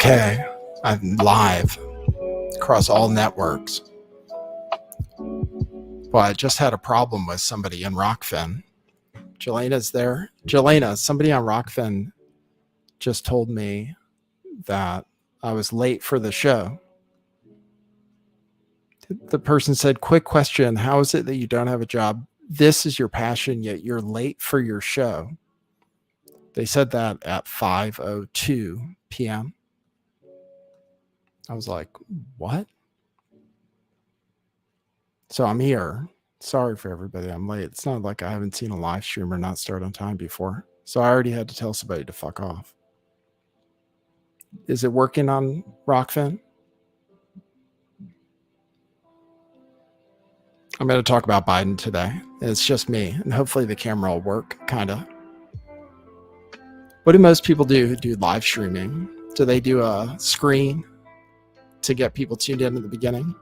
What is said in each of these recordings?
Okay, I'm live across all networks. Well, I just had a problem with somebody in Rockfin. Jelena's there. Jelena, somebody on Rockfin just told me that I was late for the show. The person said, quick question, how is it that you don't have a job? This is your passion, yet you're late for your show. They said that at 5:02 p.m. I was like, what? So I'm here. Sorry for everybody. I'm late. It's not like I haven't seen a live streamer not start on time before. So I already had to tell somebody to fuck off. Is it working on Rockfin? I'm going to talk about Biden today. It's just me, and hopefully the camera will work, kind of. What do most people do who do live streaming? Do they do a screen to get people tuned in at the beginning?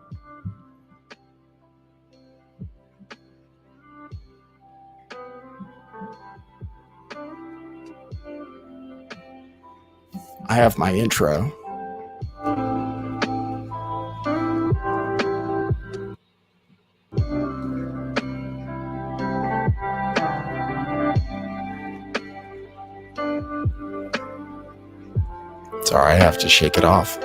I have my intro. Sorry, I have to shake it off.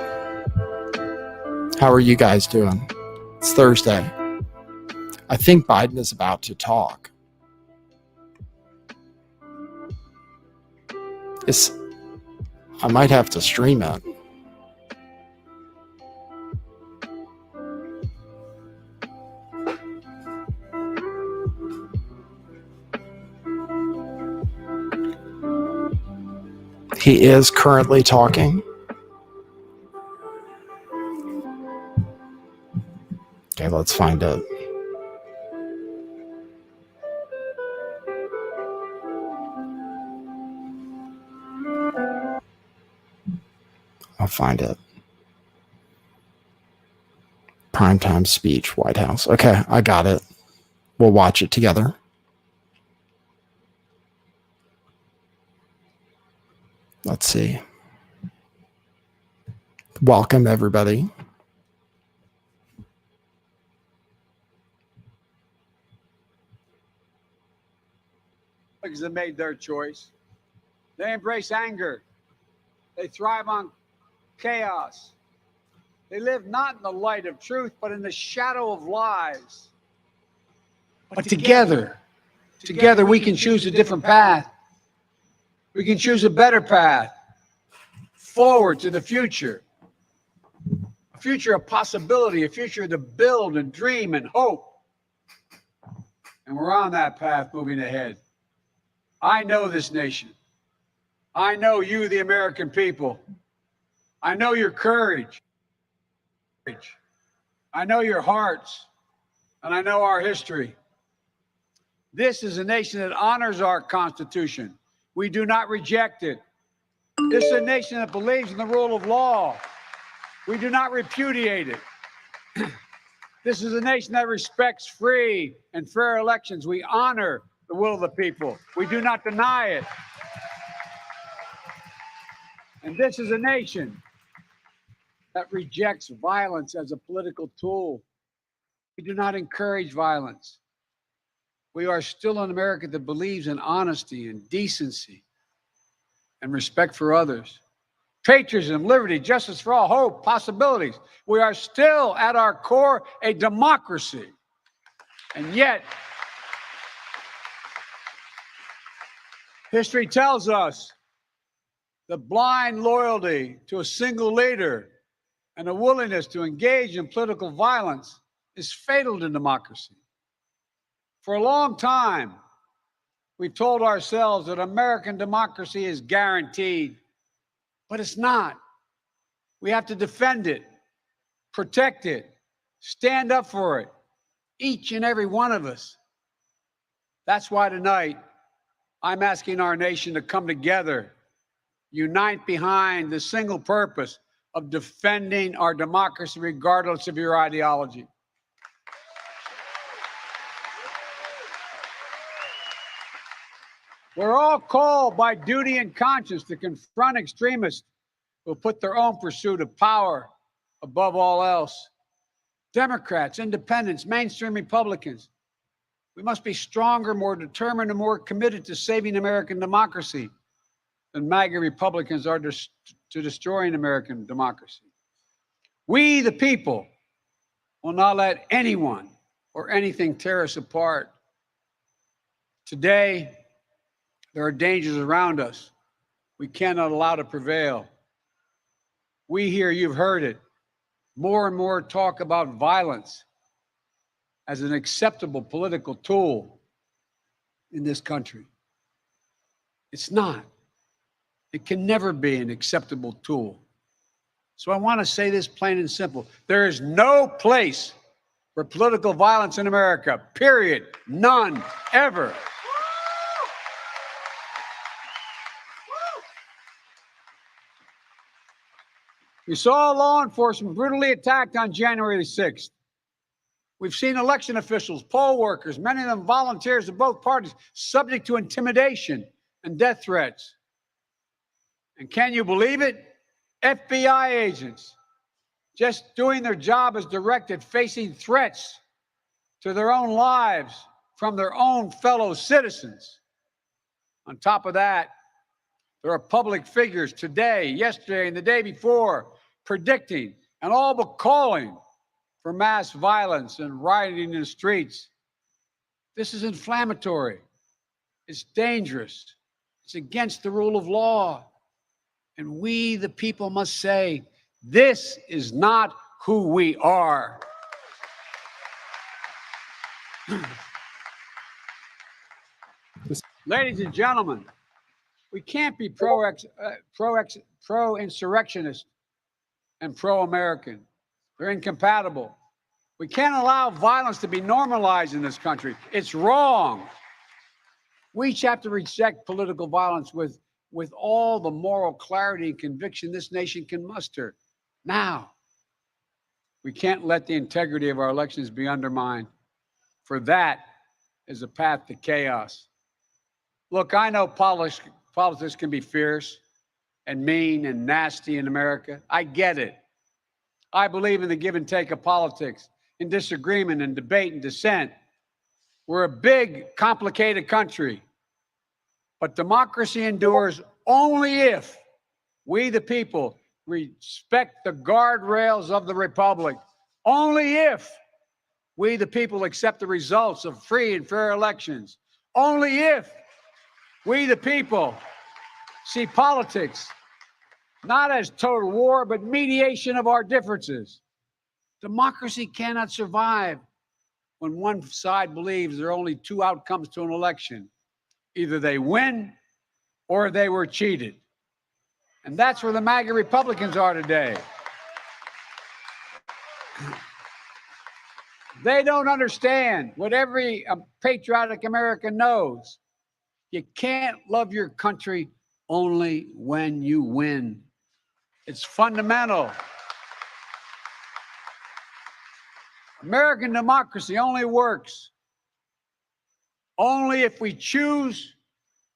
How are you guys doing? It's Thursday. I think Biden is about to talk. I might have to stream it. He is currently talking. Okay, let's find it. I'll find it. Primetime speech, White House. Okay, I got it. We'll watch it together. Let's see. Welcome, everybody. Because they made their choice. They embrace anger. They thrive on chaos. They live not in the light of truth, but in the shadow of lies. But together we can choose a different path. We can choose a better path forward to the future. A future of possibility, a future to build and dream and hope. And we're on that path moving ahead. I know this nation. I know you, the American people. I know your courage. I know your hearts, and I know our history. This is a nation that honors our Constitution. We do not reject it. This is a nation that believes in the rule of law. We do not repudiate it. This is a nation that respects free and fair elections. We honor the will of the people. We do not deny it. And this is a nation that rejects violence as a political tool. We do not encourage violence. We are still an America that believes in honesty and decency and respect for others. Patriotism, liberty, justice for all, hope, possibilities. We are still at our core a democracy. And yet, history tells us the blind loyalty to a single leader and a willingness to engage in political violence is fatal to democracy. For a long time, we've told ourselves that American democracy is guaranteed, but it's not. We have to defend it, protect it, stand up for it, each and every one of us. That's why tonight, I'm asking our nation to come together, unite behind the single purpose of defending our democracy regardless of your ideology. We're all called by duty and conscience to confront extremists who put their own pursuit of power above all else. Democrats, independents, mainstream Republicans, we must be stronger, more determined, and more committed to saving American democracy than MAGA Republicans are to destroying American democracy. We, the people, will not let anyone or anything tear us apart. Today, there are dangers around us we cannot allow to prevail. We here, you've heard it, more and more talk about violence as an acceptable political tool in this country. It's not. It can never be an acceptable tool. So I want to say this plain and simple. There is no place for political violence in America, period. None, ever. We saw law enforcement brutally attacked on January 6th. We've seen election officials, poll workers, many of them volunteers of both parties, subject to intimidation and death threats. And can you believe it? FBI agents, just doing their job as directed, facing threats to their own lives from their own fellow citizens. On top of that, there are public figures today, yesterday, and the day before predicting and all but calling for mass violence and rioting in the streets. This is inflammatory. It's dangerous. It's against the rule of law. And we, the people, must say, this is not who we are. Ladies and gentlemen, we can't be pro-insurrectionist and pro-American. They're incompatible. We can't allow violence to be normalized in this country. It's wrong. We each have to reject political violence with all the moral clarity and conviction this nation can muster. Now, we can't let the integrity of our elections be undermined, for that is a path to chaos. Look, I know politics can be fierce and mean and nasty in America. I get it. I believe in the give and take of politics, in disagreement and debate and dissent. We're a big, complicated country. But democracy endures only if we, the people, respect the guardrails of the republic. Only if we, the people, accept the results of free and fair elections. Only if we, the people, see politics not as total war, but mediation of our differences. Democracy cannot survive when one side believes there are only two outcomes to an election. Either they win or they were cheated. And that's where the MAGA Republicans are today. They don't understand what every patriotic American knows. You can't love your country only when you win. It's fundamental. American democracy only works only if we choose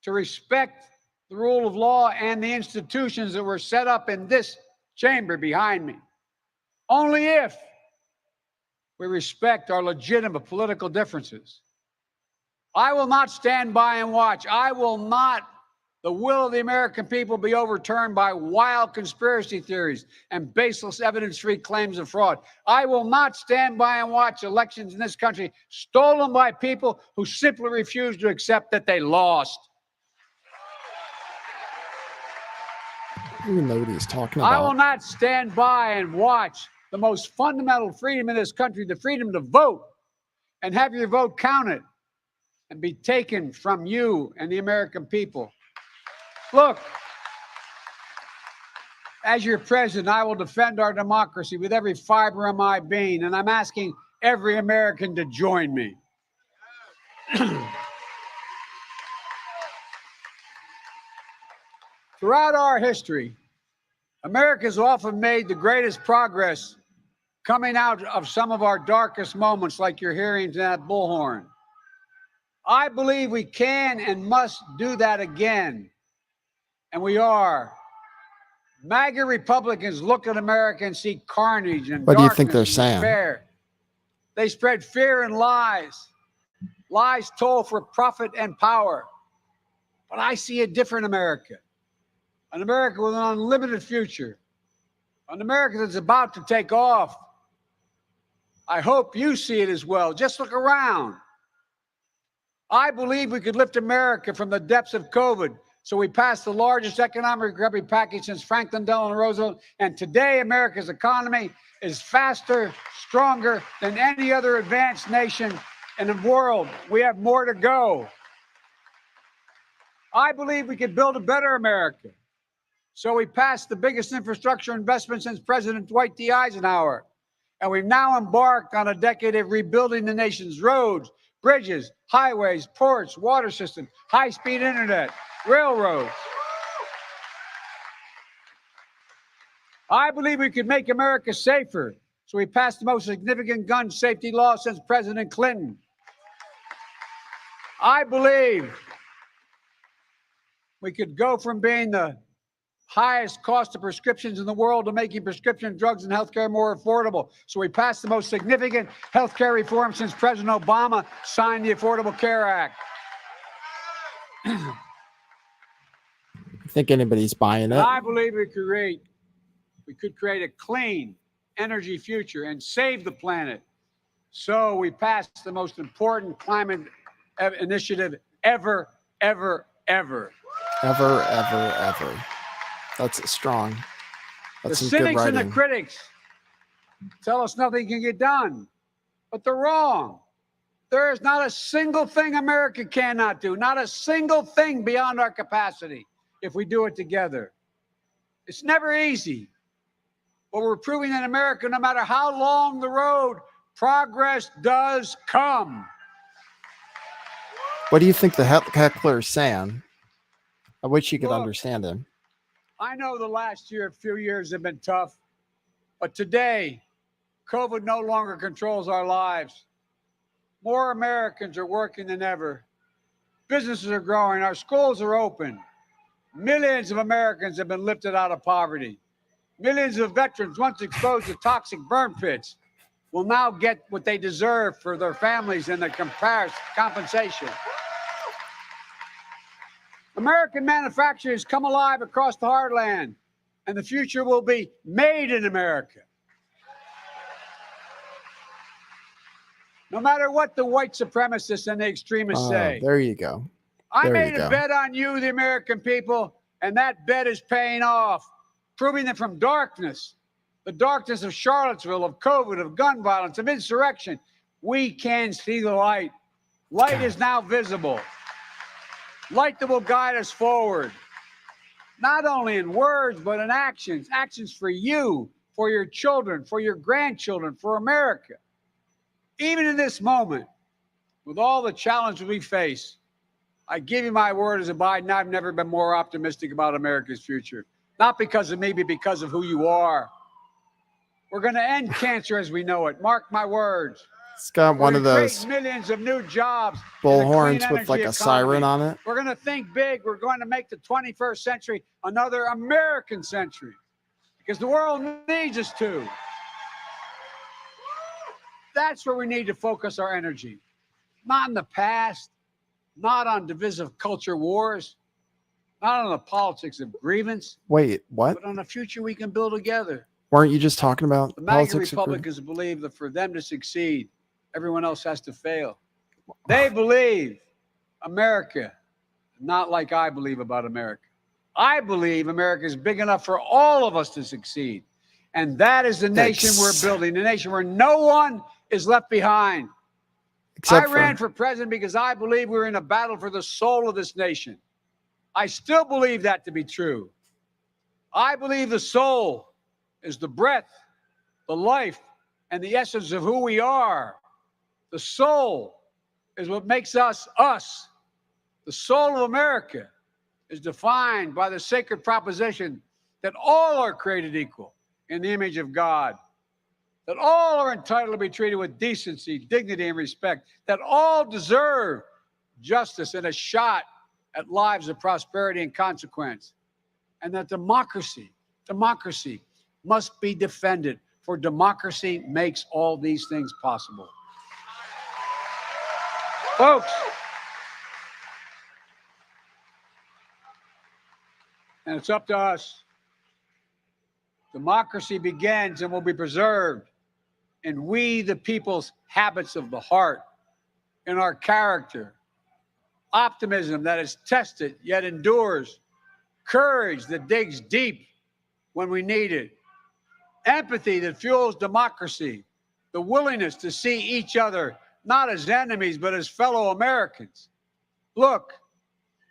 to respect the rule of law and the institutions that were set up in this chamber behind me. Only if we respect our legitimate political differences. I will not stand by and watch. I will not the will of the American people be overturned by wild conspiracy theories and baseless evidence-free claims of fraud. I will not stand by and watch elections in this country stolen by people who simply refuse to accept that they lost. I don't even know what he's talking about. I will not stand by and watch the most fundamental freedom in this country, the freedom to vote, and have your vote counted and be taken from you and the American people. Look, as your president, I will defend our democracy with every fiber of my being, and I'm asking every American to join me. Throughout our history, America has often made the greatest progress coming out of some of our darkest moments, like you're hearing that bullhorn. I believe we can and must do that again. And we are. MAGA Republicans look at America and see carnage and What do you darkness think they're and saying? despair. They spread fear and lies. Lies told for profit and power. But I see a different America. An America with an unlimited future. An America that's about to take off. I hope you see it as well. Just look around. I believe we could lift America from the depths of COVID. So we passed the largest economic recovery package since Franklin Delano Roosevelt. And today, America's economy is faster, stronger than any other advanced nation in the world. We have more to go. I believe we could build a better America. So we passed the biggest infrastructure investment since President Dwight D. Eisenhower. And we've now embarked on a decade of rebuilding the nation's roads, bridges, highways, ports, water systems, high-speed internet, railroads. I believe we could make America safer. So we passed the most significant gun safety law since President Clinton. I believe we could go from being the highest cost of prescriptions in the world to making prescription drugs and healthcare more affordable. So we passed the most significant healthcare reform since President Obama signed the Affordable Care Act. Think anybody's buying it? I believe we could create a clean energy future and save the planet. So we passed the most important climate initiative ever. That's strong. That's the some good cynics and writing. the critics tell us nothing can get done, but they're wrong. There is not a single thing America cannot do, not a single thing beyond our capacity if we do it together. It's never easy, but we're proving in America, no matter how long the road, progress does come. What do you think the heckler's saying? I wish you could Look, understand him. I know the last few years have been tough, but today, COVID no longer controls our lives. More Americans are working than ever. Businesses are growing. Our schools are open. Millions of Americans have been lifted out of poverty. Millions of veterans once exposed to toxic burn pits will now get what they deserve for their families and their compensation. American manufacturers come alive across the heartland, and the future will be made in America. No matter what the white supremacists and the extremists say. There you go. I made a bet on you, the American people, and that bet is paying off, proving that from darkness, the darkness of Charlottesville, of COVID, of gun violence, of insurrection, we can see the light. Light is now visible. Light that will guide us forward, not only in words, but in actions. Actions for you, for your children, for your grandchildren, for America. Even in this moment, with all the challenges we face, I give you my word as a Biden, I've never been more optimistic about America's future. Not because of me, but because of who you are. We're going to end cancer as we know it. Mark my words. It's got one of those millions of new jobs, bullhorns with like a siren on it. We're going to think big. We're going to make the 21st century another American century because the world needs us to. That's where we need to focus our energy. Not in the past, not on divisive culture wars, not on the politics of grievance. Wait, what? But on a future we can build together. Weren't you just talking about the MAGA Republicans believe that for them to succeed, everyone else has to fail. They believe America, not like I believe about America. I believe America is big enough for all of us to succeed. And that is the nation we're building, the nation where no one is left behind. I ran for president because I believe we're in a battle for the soul of this nation. I still believe that to be true. I believe the soul is the breath, the life, and the essence of who we are. The soul is what makes us us. The soul of America is defined by the sacred proposition that all are created equal in the image of God, that all are entitled to be treated with decency, dignity, and respect, that all deserve justice and a shot at lives of prosperity and consequence, and that democracy Democracy must be defended, for democracy makes all these things possible. Folks, and it's up to us. Democracy begins and will be preserved in we, the people's habits of the heart, in our character, optimism that is tested yet endures, courage that digs deep when we need it, empathy that fuels democracy, the willingness to see each other not as enemies but as fellow Americans. Look,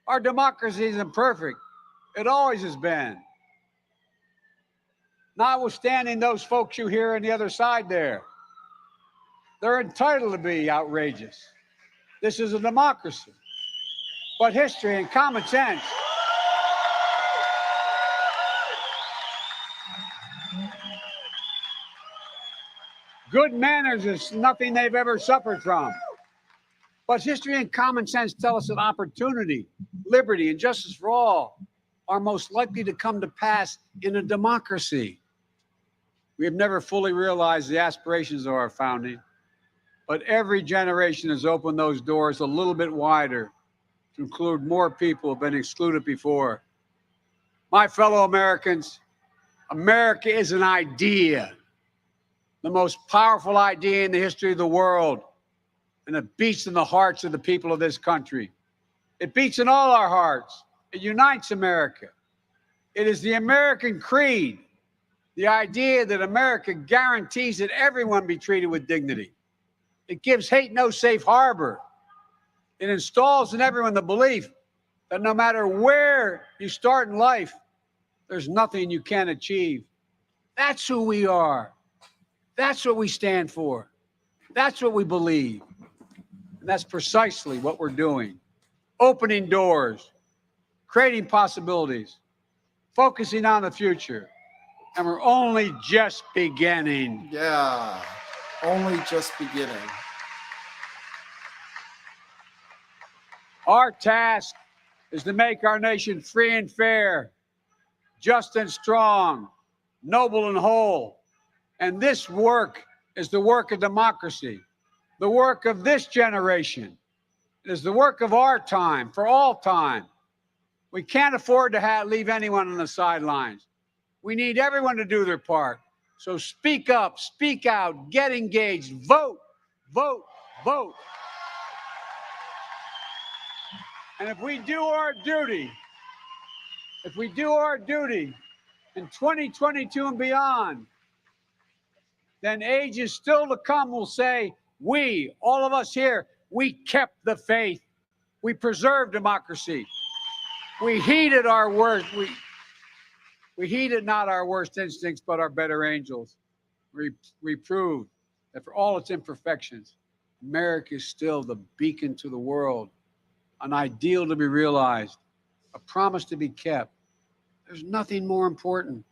our democracy isn't perfect. It always has been. Notwithstanding those folks you hear on the other side there, they're entitled to be outrageous. This is a democracy. But history and common sense good manners is nothing they've ever suffered from. But history and common sense tell us that opportunity, liberty, and justice for all are most likely to come to pass in a democracy. We have never fully realized the aspirations of our founding, but every generation has opened those doors a little bit wider to include more people who have been excluded before. My fellow Americans, America is an idea, the most powerful idea in the history of the world, and it beats in the hearts of the people of this country. It beats in all our hearts. It unites America. It is the American creed, the idea that America guarantees that everyone be treated with dignity. It gives hate no safe harbor. It installs in everyone the belief that no matter where you start in life, there's nothing you can't achieve. That's who we are. That's what we stand for. That's what we believe. And that's precisely what we're doing. Opening doors, creating possibilities, focusing on the future. And we're only just beginning. Yeah, only just beginning. Our task is to make our nation free and fair, just and strong, noble and whole. And this work is the work of democracy, the work of this generation. It is the work of our time, for all time. We can't afford to leave anyone on the sidelines. We need everyone to do their part. So speak up, speak out, get engaged, vote, vote, vote. And if we do our duty in 2022 and beyond, then ages still to come will say, we, all of us here, we kept the faith. We preserved democracy. We heeded our worst. We heeded not our worst instincts, but our better angels. We proved that for all its imperfections, America is still the beacon to the world, an ideal to be realized, a promise to be kept. There's nothing more important,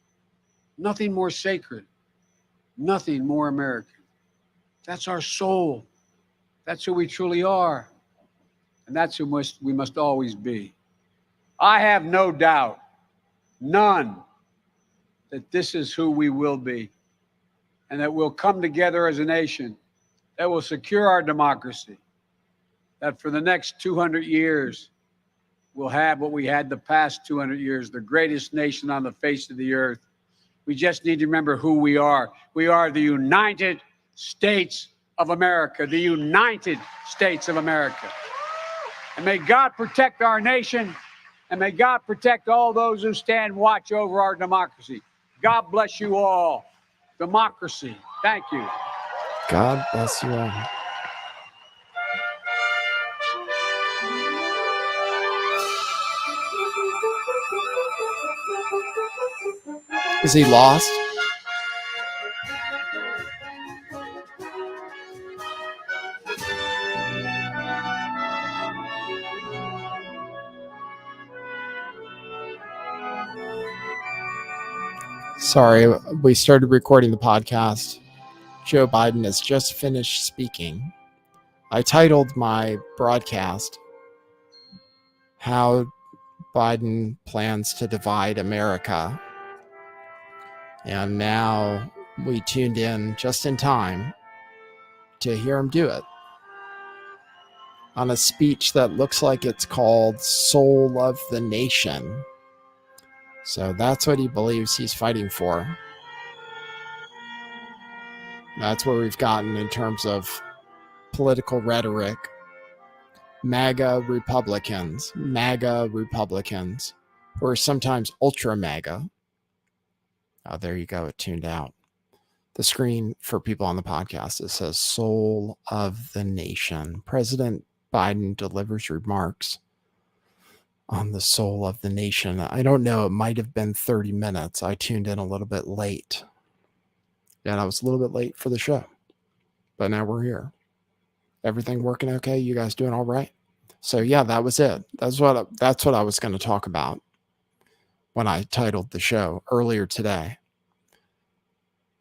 nothing more sacred, nothing more American. That's our soul. That's who we truly are. And that's who we must always be. I have no doubt, none, that this is who we will be, and that we'll come together as a nation that will secure our democracy, that for the next 200 years, we'll have what we had the past 200 years, the greatest nation on the face of the earth. We just need to remember who we are. We are the United States of America, the United States of America. And may God protect our nation, and may God protect all those who stand watch over our democracy. God bless you all. Democracy. Thank you. God bless you all. Is he lost? Sorry, we started recording the podcast. Joe Biden has just finished speaking. I titled my broadcast, How Biden Plans to Divide America. And now we tuned in just in time to hear him do it on a speech that looks like it's called Soul of the Nation. So that's what he believes he's fighting for. That's where we've gotten in terms of political rhetoric. MAGA Republicans, or sometimes ultra MAGA. Oh, there you go. It tuned out. The screen for people on the podcast, it says Soul of the Nation. President Biden delivers remarks on the soul of the nation. I don't know. It might have been 30 minutes. I tuned in a little bit late. And I was a little bit late for the show. But now we're here. Everything working okay? You guys doing all right? So yeah, that was it. That's what I was going to talk about when I titled the show earlier today.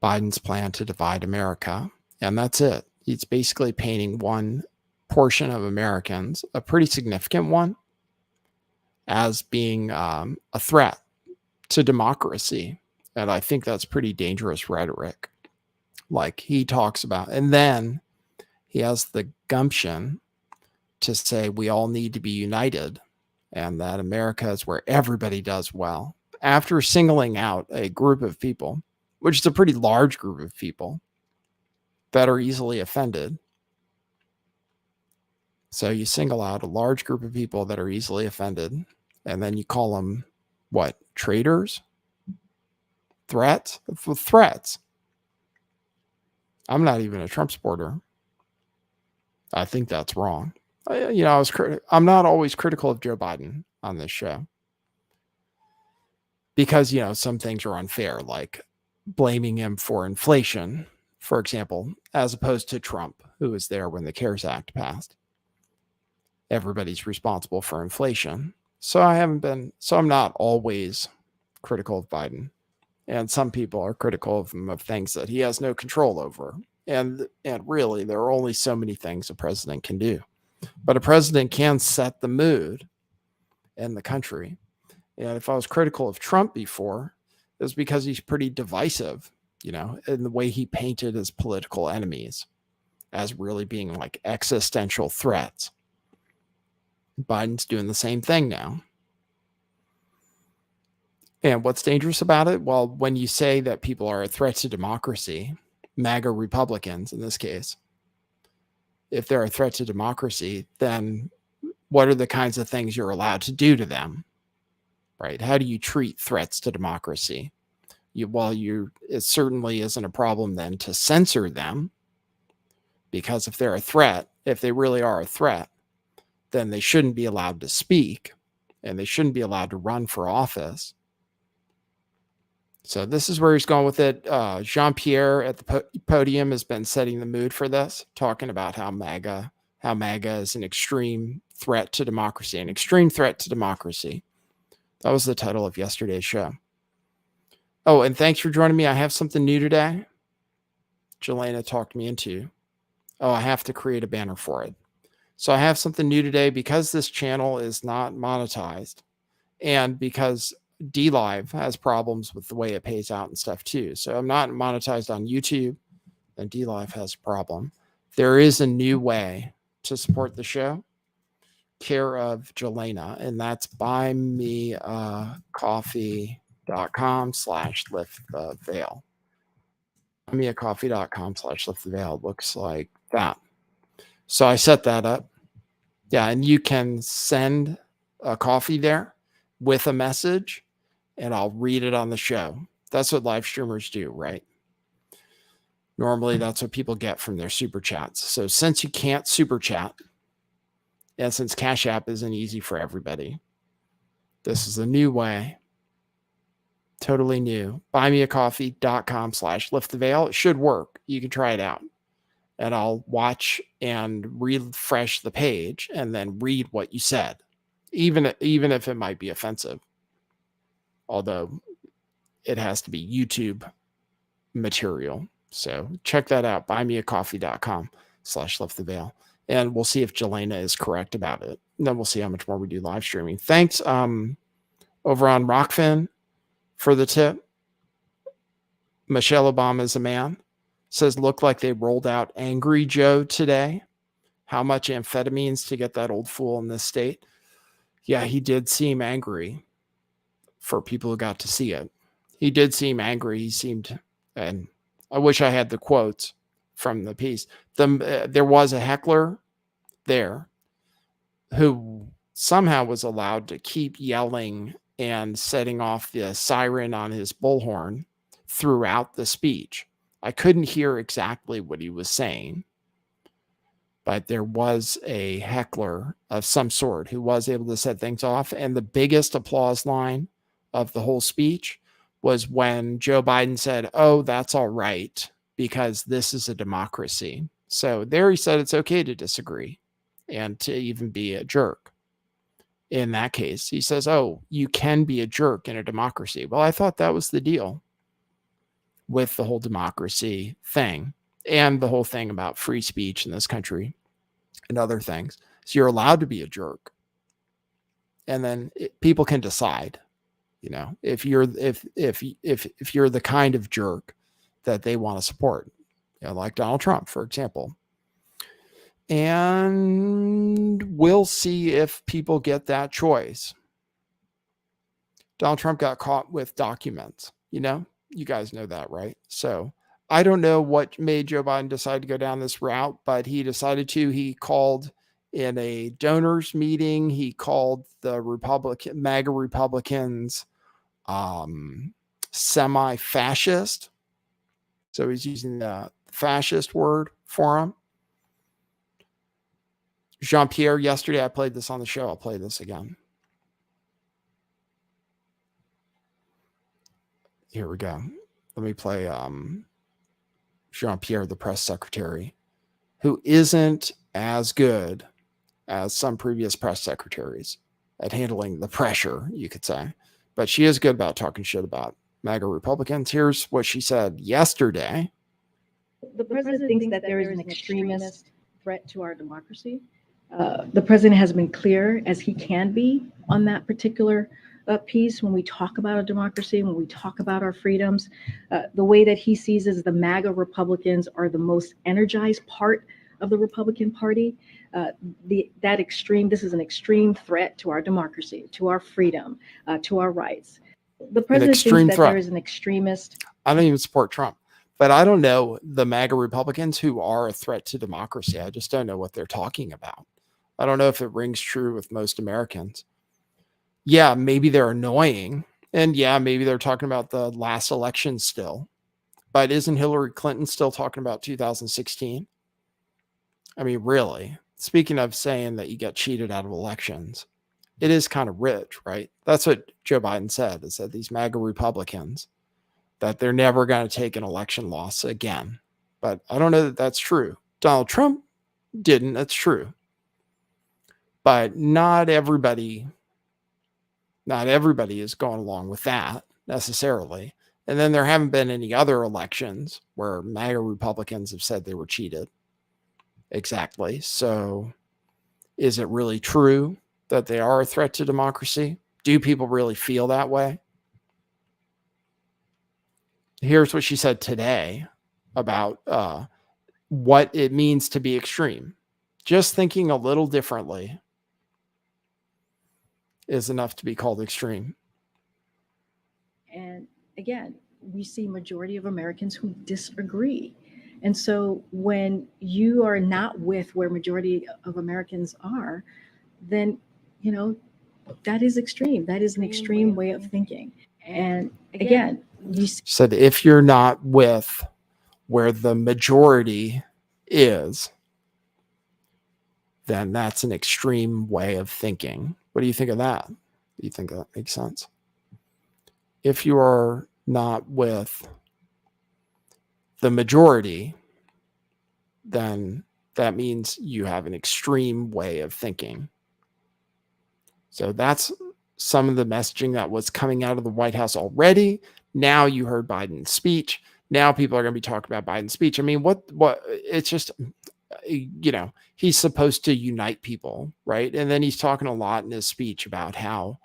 Biden's plan to divide America. And that's it. He's basically painting one portion of Americans, a pretty significant one, as being a threat to democracy. And I think that's pretty dangerous rhetoric. Like he talks about, and then he has the gumption to say we all need to be united and that America is where everybody does well, after singling out a group of people, which is a pretty large group of people that are easily offended. So you single out a large group of people that are easily offended, and then you call them what? Traitors? Threats? Threats. I'm not even a Trump supporter. I think that's wrong. I'm not always critical of Joe Biden on this show because, some things are unfair, like blaming him for inflation, for example, as opposed to Trump, who was there when the CARES Act passed. Everybody's responsible for inflation. So I'm not always critical of Biden. And some people are critical of him of things that he has no control over. And really, there are only so many things a president can do. But a president can set the mood in the country. And if I was critical of Trump before, it was because he's pretty divisive, in the way he painted his political enemies as really being like existential threats. Biden's doing the same thing now. And what's dangerous about it? Well, when you say that people are a threat to democracy, MAGA Republicans in this case, if they're a threat to democracy, then what are the kinds of things you're allowed to do to them? Right? How do you treat threats to democracy? It certainly isn't a problem then to censor them, because if they're a threat, if they really are a threat, then they shouldn't be allowed to speak and they shouldn't be allowed to run for office. So this is where he's going with it. Jean-Pierre at the podium has been setting the mood for this, talking about how MAGA is an extreme threat to democracy, an extreme threat to democracy. That was the title of yesterday's show. Oh, and thanks for joining me. I have something new today. Jelena talked me into. Oh, I have to create a banner for it. So I have something new today because this channel is not monetized and because DLive has problems with the way it pays out and stuff too. So I'm not monetized on YouTube and DLive has a problem. There is a new way to support the show, care of Jelena, and that's buymeacoffee.com/lifttheveil. Buymeacoffee.com/lifttheveil looks like that. So I set that up. Yeah, and you can send a coffee there with a message, and I'll read it on the show. That's what live streamers do, right? Normally, that's what people get from their super chats. So since you can't super chat, and since Cash App isn't easy for everybody, this is a new way. Totally new. Buymeacoffee.com/lifttheveil. It should work. You can try it out. And I'll watch and refresh the page and then read what you said, even if it might be offensive. Although it has to be YouTube material. So check that out. Buymeacoffee.com/lifttheveil. And we'll see if Jelena is correct about it. And then we'll see how much more we do live streaming. Thanks over on Rockfin for the tip. Michelle Obama's a man. Says, looked like they rolled out Angry Joe today. How much amphetamines to get that old fool in this state? Yeah, he did seem angry for people who got to see it. He did seem angry. He seemed, and I wish I had the quotes from the piece. There was a heckler there who somehow was allowed to keep yelling and setting off the siren on his bullhorn throughout the speech. I couldn't hear exactly what he was saying, but there was a heckler of some sort who was able to set things off. And the biggest applause line of the whole speech was when Joe Biden said, "Oh, that's all right, because this is a democracy." So there he said it's okay to disagree and to even be a jerk. In that case, he says, "Oh, you can be a jerk in a democracy." Well, I thought that was the deal with the whole democracy thing and the whole thing about free speech in this country and other things. So you're allowed to be a jerk. And then people can decide, if you're the kind of jerk that they want to support, like Donald Trump, for example. And we'll see if people get that choice. Donald Trump got caught with documents, you guys know that, right? So I don't know what made Joe Biden decide to go down this route, but he decided to. He called in a donors meeting. He called the MAGA Republicans semi-fascist. So he's using the fascist word for them. Jean-Pierre, yesterday I played this on the show. I'll play this again. Here we go. Let me play Jean-Pierre, the press secretary, who isn't as good as some previous press secretaries at handling the pressure, you could say. But she is good about talking shit about MAGA Republicans. Here's what she said yesterday. The president thinks that there is an extremist threat to our democracy. The president has been clear as he can be on that particular piece when we talk about a democracy, when we talk about our freedoms. The way that he sees is the MAGA Republicans are the most energized part of the Republican Party. This is an extreme threat to our democracy, to our freedom, to our rights. The president thinks that there is an extremist. I don't even support Trump, but I don't know the MAGA Republicans who are a threat to democracy. I just don't know what they're talking about. I don't know if it rings true with most Americans. Yeah, maybe they're annoying. And yeah, maybe they're talking about the last election still. But isn't Hillary Clinton still talking about 2016? I mean, really? Speaking of saying that you get cheated out of elections, it is kind of rich, right? That's what Joe Biden said, is that these MAGA Republicans, that they're never going to take an election loss again. But I don't know that that's true. Donald Trump didn't. That's true. But not everybody is going along with that necessarily. And then there haven't been any other elections where MAGA Republicans have said they were cheated. Exactly. So is it really true that they are a threat to democracy? Do people really feel that way? Here's what she said today about what it means to be extreme. Just thinking a little differently is enough to be called extreme. And again, we see majority of Americans who disagree. And so when you are not with where majority of Americans are, then, that is extreme. That is an extreme way of thinking. And again, you said if you're not with where the majority is, then that's an extreme way of thinking. What do you think of that? Do you think that makes sense? If you are not with the majority, then that means you have an extreme way of thinking. So that's some of the messaging that was coming out of the White House already. Now you heard Biden's speech. Now people are going to be talking about Biden's speech. I mean, what it's just, he's supposed to unite people, right? And then he's talking a lot in his speech about how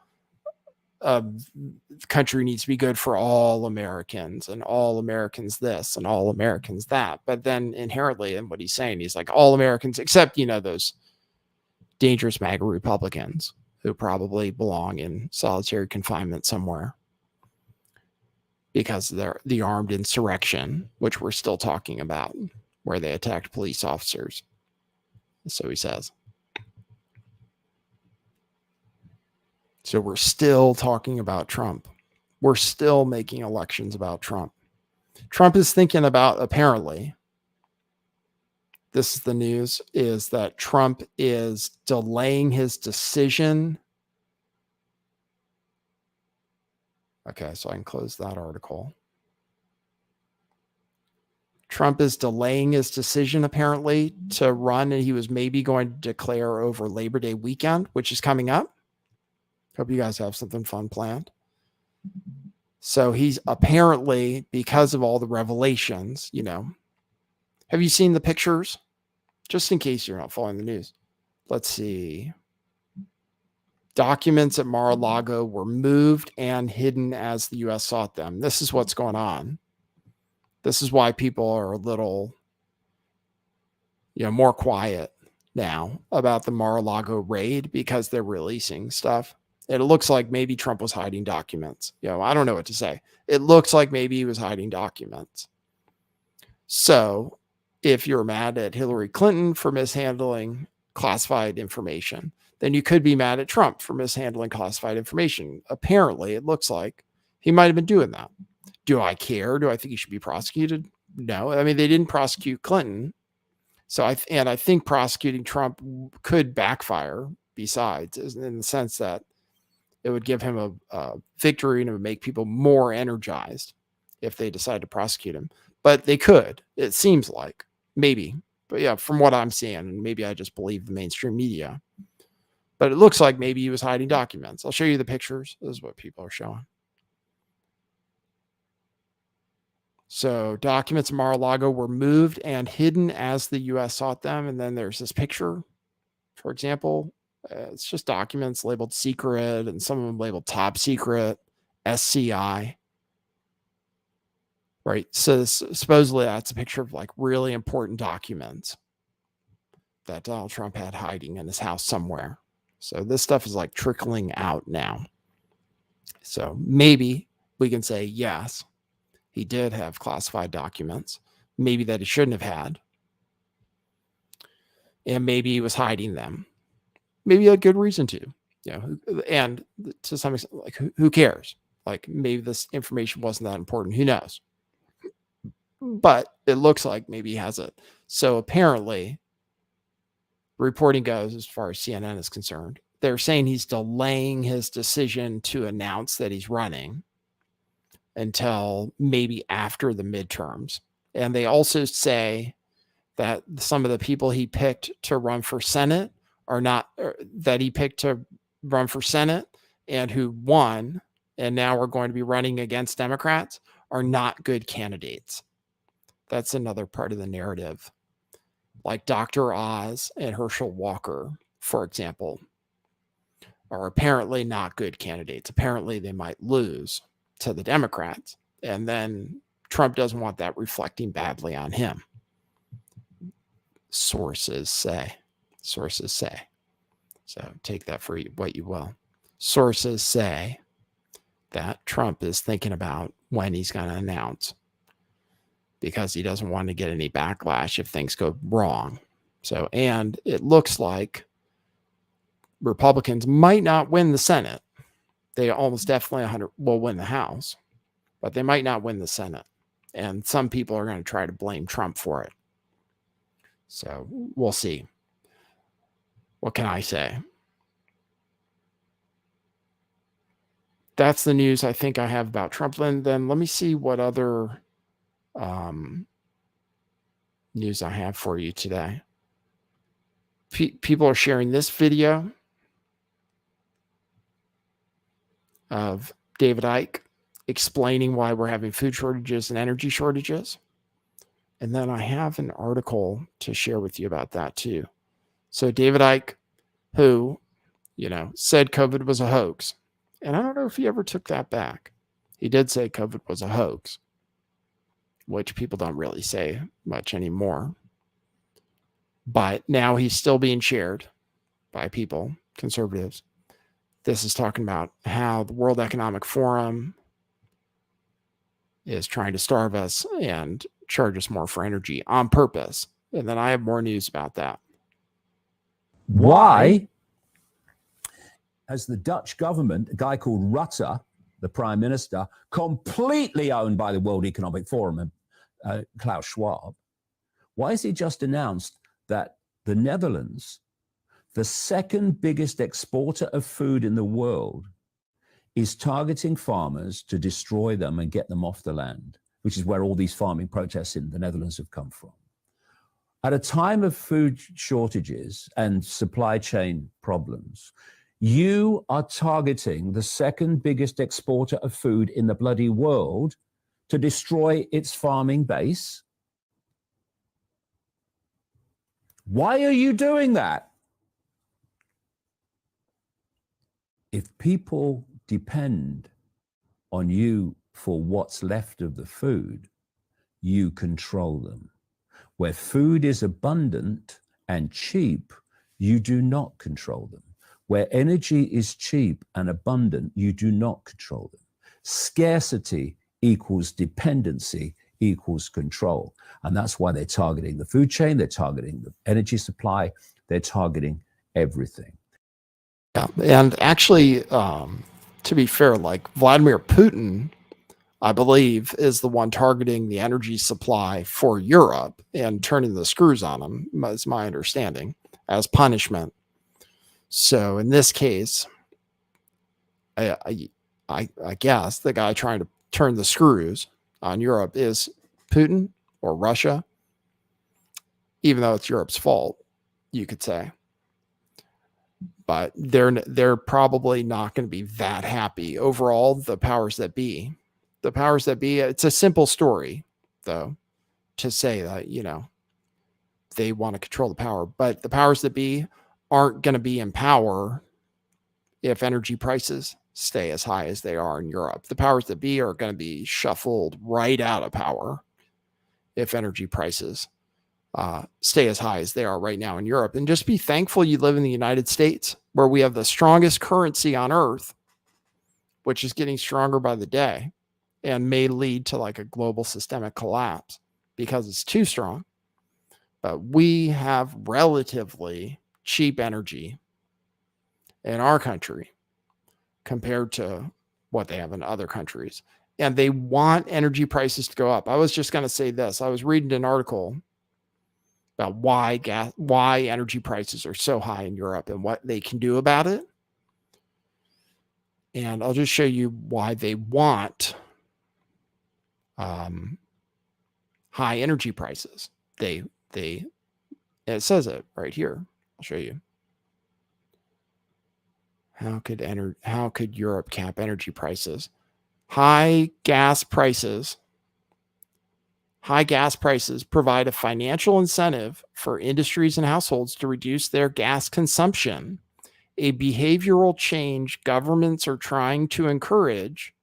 the country needs to be good for all Americans, and all Americans this and all Americans that. But then inherently in what he's saying, he's like all Americans except, those dangerous MAGA Republicans who probably belong in solitary confinement somewhere because they're the armed insurrection, which we're still talking about, where they attacked police officers. So he says. So we're still talking about Trump. We're still making elections about Trump. Trump is thinking about, apparently, this is the news, is that Trump is delaying his decision. Okay, so I can close that article. Trump is delaying his decision, apparently, to run, and he was maybe going to declare over Labor Day weekend, which is coming up. Hope you guys have something fun planned. So he's apparently, because of all the revelations, have you seen the pictures? Just in case you're not following the news. Let's see. Documents at Mar-a-Lago were moved and hidden as the U.S. sought them. This is what's going on. This is why people are a little, more quiet now about the Mar-a-Lago raid, because they're releasing stuff. It looks like maybe Trump was hiding documents. I don't know what to say. It looks like maybe he was hiding documents. So if you're mad at Hillary Clinton for mishandling classified information, then you could be mad at Trump for mishandling classified information. Apparently, it looks like he might have been doing that. Do I care? Do I think he should be prosecuted? No. I mean, they didn't prosecute Clinton. So I think prosecuting Trump could backfire besides, in the sense that it would give him a victory and it would make people more energized if they decide to prosecute him. But they could, it seems like, maybe. But yeah, from what I'm seeing, and maybe I just believe the mainstream media, but it looks like maybe he was hiding documents. I'll show you the pictures. This is what people are showing. So documents in Mar-a-Lago were moved and hidden as the U.S. sought them. And then there's this picture, for example. It's just documents labeled secret, and some of them labeled top secret, SCI. Right. So supposedly that's a picture of like really important documents that Donald Trump had hiding in his house somewhere. So this stuff is like trickling out now. So maybe we can say, yes, he did have classified documents, maybe that he shouldn't have had. And maybe he was hiding them. Maybe a good reason to, and to some extent, like, who cares? Like, maybe this information wasn't that important. Who knows? But it looks like maybe he has it. So apparently, reporting goes, as far as CNN is concerned, they're saying he's delaying his decision to announce that he's running until maybe after the midterms. And they also say that some of the people he picked to run for Senate that he picked to run for Senate and who won, and now we're going to be running against Democrats, are not good candidates. That's another part of the narrative. Like Dr. Oz and Herschel Walker, for example, are apparently not good candidates. Apparently they might lose to the Democrats, and then Trump doesn't want that reflecting badly on him. Sources say. So take that for what you will. Sources say that Trump is thinking about when he's going to announce, because he doesn't want to get any backlash if things go wrong. So, and it looks like Republicans might not win the Senate. They almost definitely will win the House, but they might not win the Senate. And some people are going to try to blame Trump for it. So we'll see. What can I say? That's the news I think I have about Trump. Then let me see what other news I have for you today. People are sharing this video of David Icke explaining why we're having food shortages and energy shortages. And then I have an article to share with you about that too. So David Icke, who, said COVID was a hoax And I don't know if he ever took that back. He did say COVID was a hoax, which people don't really say much anymore. But now he's still being shared by people, conservatives. This is talking about how the World Economic Forum is trying to starve us and charge us more for energy on purpose. And then I have more news about that. Why has the Dutch government, a guy called Rutte, the prime minister, completely owned by the World Economic Forum and Klaus Schwab, why has he just announced that the Netherlands, the second biggest exporter of food in the world, is targeting farmers to destroy them and get them off the land, which is where all these farming protests in the Netherlands have come from? At a time of food shortages and supply chain problems, you are targeting the second biggest exporter of food in the bloody world to destroy its farming base? Why are you doing that? If people depend on you for what's left of the food, you control them. Where food is abundant and cheap, you do not control them. Where energy is cheap and abundant, you do not control them. Scarcity equals dependency equals control. And that's why they're targeting the food chain, they're targeting the energy supply, they're targeting everything. Yeah, and actually, to be fair, like Vladimir Putin, I believe, is the one targeting the energy supply for Europe and turning the screws on them, is my understanding, as punishment. So in this case, I guess the guy trying to turn the screws on Europe is Putin or Russia, even though it's Europe's fault, you could say. But they're probably not going to be that happy overall. The powers that be, it's a simple story, though, to say that, you know, they want to control the power, but the powers that be aren't going to be in power if energy prices stay as high as they are in Europe. The powers that be are going to be shuffled right out of power if energy prices stay as high as they are right now in Europe. And just be thankful you live in the United States, where we have the strongest currency on earth, which is getting stronger by the day and may lead to like a global systemic collapse because it's too strong. But we have relatively cheap energy in our country compared to what they have in other countries. And they want energy prices to go up. I was just going to say this. I was reading an article about why energy prices are so high in Europe and what they can do about it. And I'll just show you why they want high energy prices. It says it right here. I'll show you. How could Europe cap energy prices? High gas prices provide a financial incentive for industries and households to reduce their gas consumption, a behavioral change governments are trying to encourage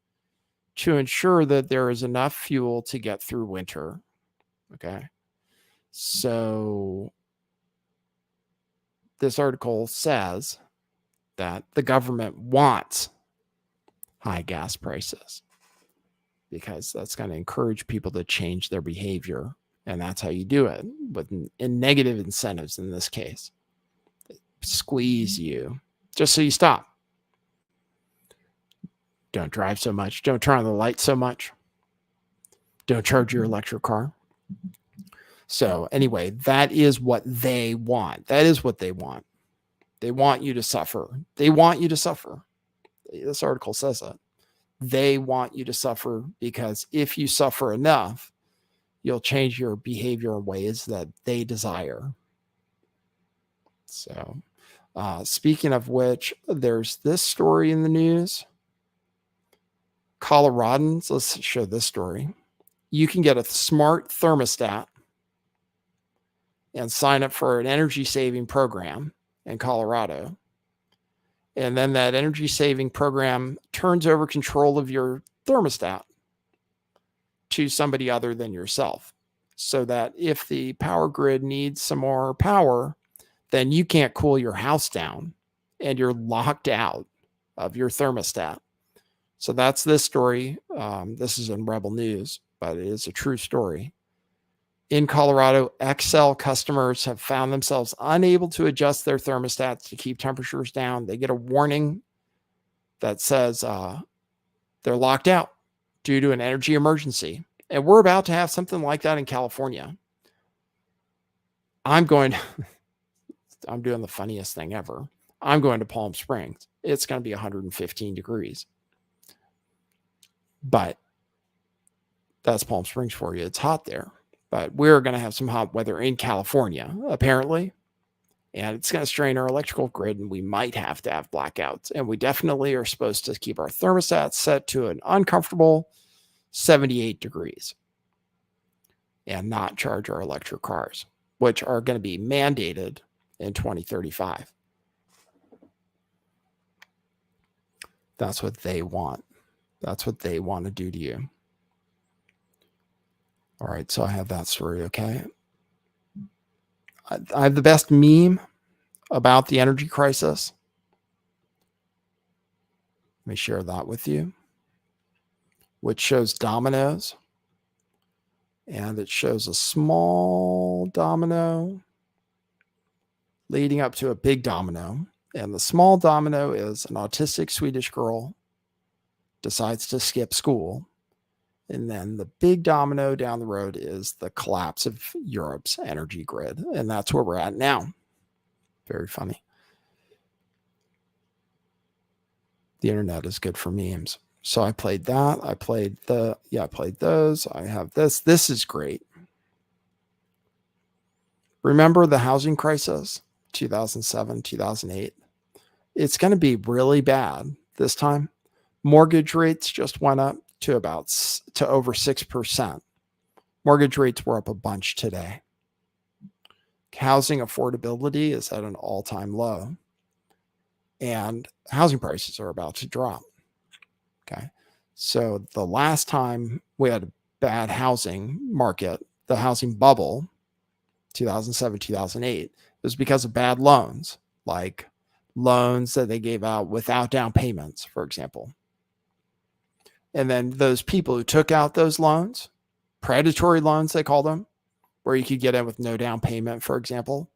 to ensure that there is enough fuel to get through winter. Okay. So this article says that the government wants high gas prices because that's going to encourage people to change their behavior. And that's how you do it, with negative incentives in this case. Squeeze you just so you stop. Don't drive so much. Don't turn on the lights so much. Don't charge your electric car. So anyway, that is what they want. That is what they want. They want you to suffer. They want you to suffer. This article says that. They want you to suffer because if you suffer enough, you'll change your behavior in ways that they desire. So, speaking of which, there's this story in the news. Coloradans, let's show this story. You can get a smart thermostat and sign up for an energy saving program in Colorado. And then that energy saving program turns over control of your thermostat to somebody other than yourself. So that if the power grid needs some more power, then you can't cool your house down and you're locked out of your thermostat. So that's this story. This is in Rebel News, but it is a true story. In Colorado, XL customers have found themselves unable to adjust their thermostats to keep temperatures down. They get a warning that says they're locked out due to an energy emergency. And we're about to have something like that in California. I'm doing the funniest thing ever. I'm going to Palm Springs. It's going to be 115 degrees. But that's Palm Springs for you. It's hot there. But we're going to have some hot weather in California, apparently. And it's going to strain our electrical grid, and we might have to have blackouts. And we definitely are supposed to keep our thermostats set to an uncomfortable 78 degrees and not charge our electric cars, which are going to be mandated in 2035. That's what they want. That's what they want to do to you. All right, so I have that story, okay? I have the best meme about the energy crisis. Let me share that with you, which shows dominoes. And it shows a small domino leading up to a big domino. And the small domino is an autistic Swedish girl decides to skip school. And then the big domino down the road is the collapse of Europe's energy grid. And that's where we're at now. Very funny. The internet is good for memes. So I played that. I played those. I have this. This is great. Remember the housing crisis, 2007, 2008? It's going to be really bad this time. Mortgage rates just went up to over 6%. Mortgage rates were up a bunch today. Housing affordability is at an all-time low. And housing prices are about to drop. Okay. So the last time we had a bad housing market, the housing bubble, 2007, 2008, was because of bad loans, like loans that they gave out without down payments, for example. And then those people who took out those loans, predatory loans, they call them, where you could get in with no down payment, for example,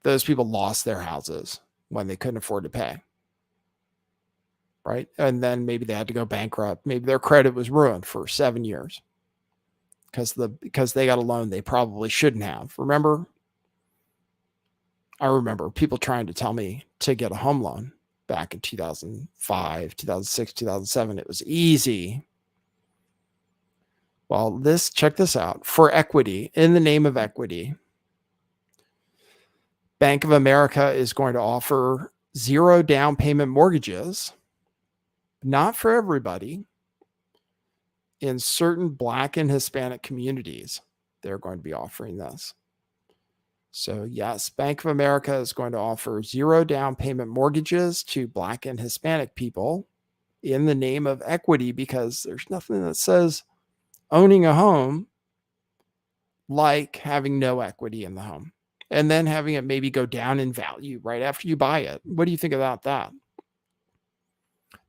those people lost their houses when they couldn't afford to pay. Right? And then maybe they had to go bankrupt. Maybe their credit was ruined for 7 years because they got a loan they probably shouldn't have. Remember? I remember people trying to tell me to get a home loan back in 2005, 2006, 2007. It was easy. Well, check this out. For equity, in the name of equity, Bank of America is going to offer 0 down payment mortgages. Not for everybody. In certain Black and Hispanic communities, they're going to be offering this. So yes, Bank of America is going to offer 0 down payment mortgages to Black and Hispanic people in the name of equity, because there's nothing that says owning a home like having no equity in the home and then having it maybe go down in value right after you buy it. What do you think about that?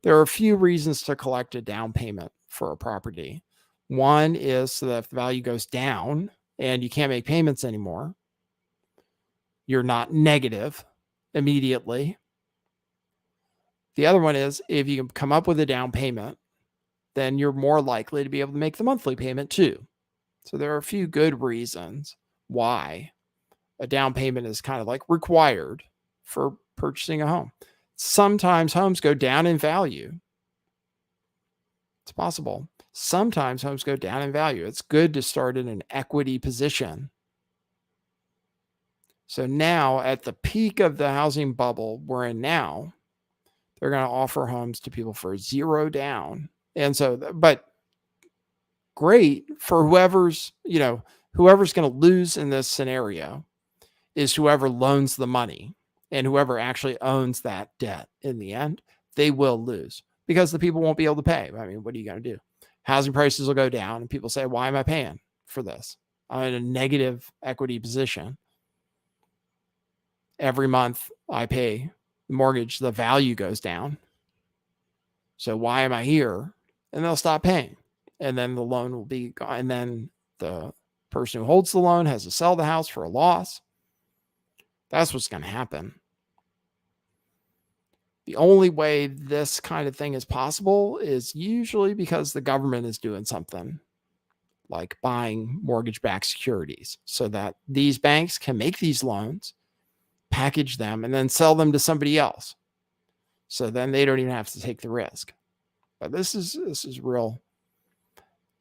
There are a few reasons to collect a down payment for a property. One is so that if the value goes down and you can't make payments anymore, you're not negative immediately. The other one is if you can come up with a down payment, then you're more likely to be able to make the monthly payment too. So there are a few good reasons why a down payment is kind of like required for purchasing a home. Sometimes homes go down in value. It's possible. Sometimes homes go down in value. It's good to start in an equity position. So now at the peak of the housing bubble we're in now, they're going to offer homes to people for 0 down. And so, but great for whoever's going to lose in this scenario is whoever loans the money. And whoever actually owns that debt in the end, they will lose because the people won't be able to pay. I mean, what are you going to do? Housing prices will go down and people say, why am I paying for this? I'm in a negative equity position. Every month I pay the mortgage, the value goes down. So why am I here? And they'll stop paying. And then the loan will be gone. And then the person who holds the loan has to sell the house for a loss. That's what's going to happen. The only way this kind of thing is possible is usually because the government is doing something like buying mortgage-backed securities so that these banks can make these loans, package them, and then sell them to somebody else. So then they don't even have to take the risk. But this is real.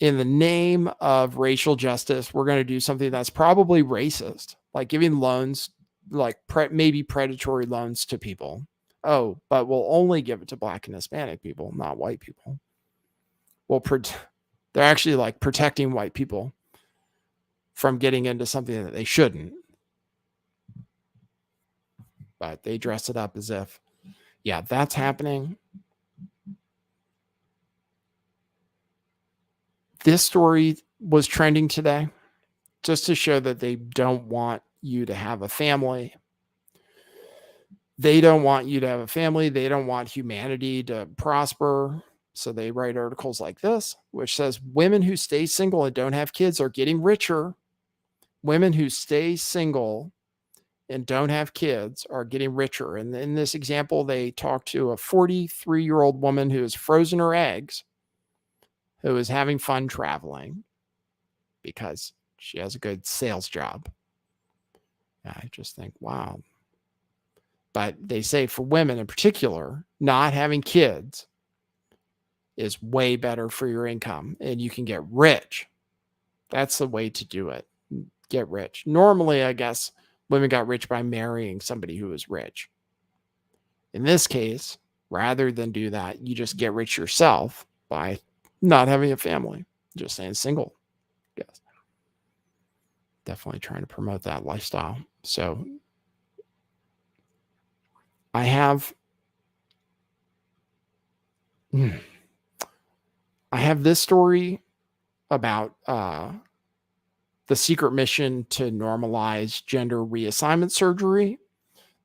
In the name of racial justice, we're going to do something that's probably racist, like giving loans, like maybe predatory loans to people. Oh, but we'll only give it to Black and Hispanic people, not white people. Well, they're actually like protecting white people from getting into something that they shouldn't. But they dress it up as if, yeah, that's happening. This story was trending today just to show that they don't want you to have a family. They don't want you to have a family. They don't want humanity to prosper. So they write articles like this, which says women who stay single and don't have kids are getting richer. Women who stay single and don't have kids are getting richer. And in this example, they talked to a 43-year-old woman who has frozen her eggs, who is having fun traveling because she has a good sales job. I just think, wow. But they say for women in particular, not having kids is way better for your income and you can get rich. That's the way to do it. Get rich. Normally, I guess women got rich by marrying somebody who was rich. In this case, rather than do that, you just get rich yourself by not having a family, just staying single. Yes. Definitely trying to promote that lifestyle. So I have this story about the secret mission to normalize gender reassignment surgery.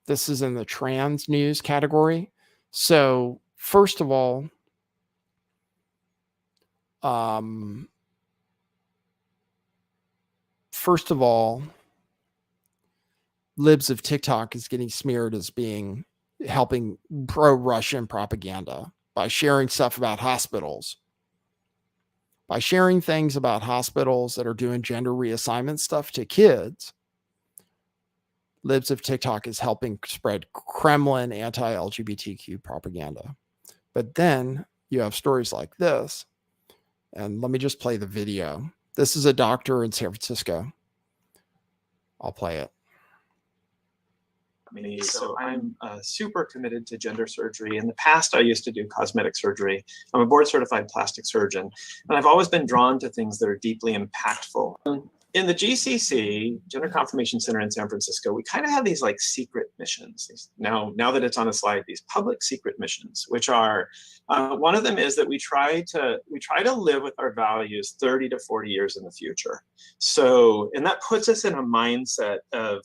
This is in the trans news category. So first of all, libs of TikTok is getting smeared as being helping pro-Russian propaganda by sharing stuff about hospitals. By sharing things about hospitals that are doing gender reassignment stuff to kids, libs of TikTok is helping spread Kremlin anti-LGBTQ propaganda. But then you have stories like this. And let me just play the video. This is a doctor in San Francisco. I'll play it. So I'm super committed to gender surgery. In the past, I used to do cosmetic surgery. I'm a board certified plastic surgeon, and I've always been drawn to things that are deeply impactful. In the GCC, Gender Confirmation Center in San Francisco, we kind of have these like secret missions. Now that it's on a slide, these public secret missions, which are, one of them is that we try to live with our values 30 to 40 years in the future. So, and that puts us in a mindset of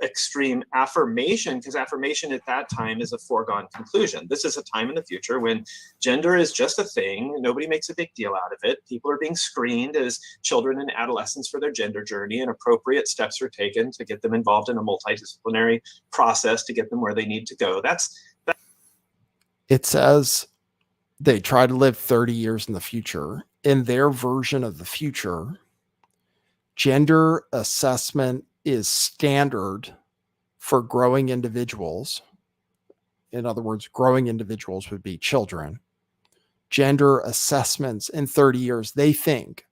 extreme affirmation, because affirmation at that time is a foregone conclusion. This is a time in the future when gender is just a thing. Nobody makes a big deal out of it. People are being screened as children and adolescents for their gender journey, and appropriate steps are taken to get them involved in a multidisciplinary process to get them where they need to go. It says they try to live 30 years in the future. In their version of the future, gender assessment is standard for growing individuals. In other words, growing individuals would be children. Gender assessments in 30 years, they think,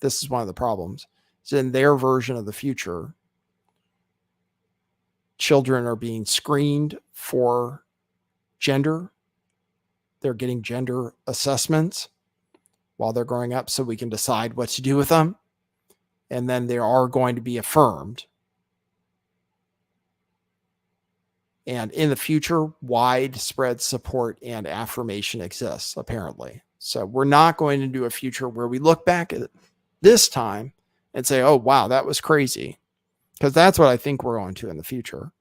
this is one of the problems, is in their version of the future, children are being screened for gender. They're getting gender assessments while they're growing up so we can decide what to do with them. And then they are going to be affirmed And in the future, widespread support and affirmation exists, apparently. So we're not going into a future where we look back at this time and say, oh, wow, that was crazy. Because that's what I think we're going to in the future.